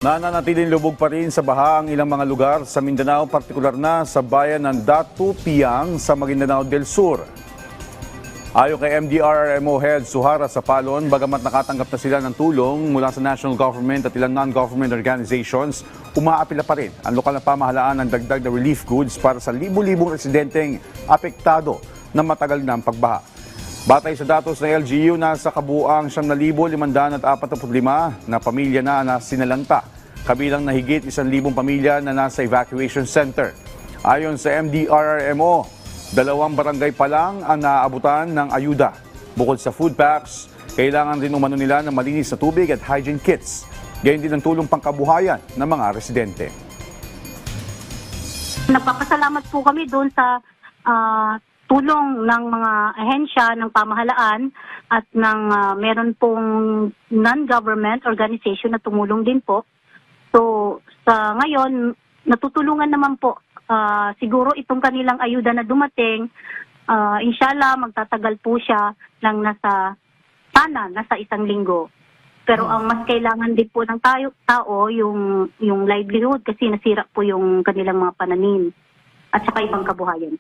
Nananatiling lubog pa rin sa baha ang ilang mga lugar sa Mindanao, partikular na sa bayan ng Datu Piang sa Maguindanao del Sur. Ayon kay MDRRMO Head Suhara Sapalon, bagamat nakatanggap na sila ng tulong mula sa national government at ilang non-government organizations, umaapila pa rin ang lokal na pamahalaan ng dagdag na relief goods para sa libu-libong residenteng apektado ng matagal na pagbaha. Batay sa datos ng LGU, nasa kabuuang 9,545 na pamilya na sinalanta, kabilang na higit 1,000 pamilya na nasa evacuation center. Ayon sa MDRRMO, 2 barangay pa lang ang naaabutan ng ayuda. Bukod sa food packs, kailangan rin umano nila ng malinis na tubig at hygiene kits. Gayon din ang tulong pangkabuhayan ng mga residente. Nagpapasalamat po kami doon sa tulong ng mga ahensya ng pamahalaan at ng meron pong non-government organization na tumulong din po. So sa ngayon, natutulungan naman po. Siguro itong kanilang ayuda na dumating, inshallah magtatagal po siya ng nasa 1 linggo. Pero ang mas kailangan din po ng tao yung livelihood kasi nasira po yung kanilang mga pananim at saka ibang kabuhayan.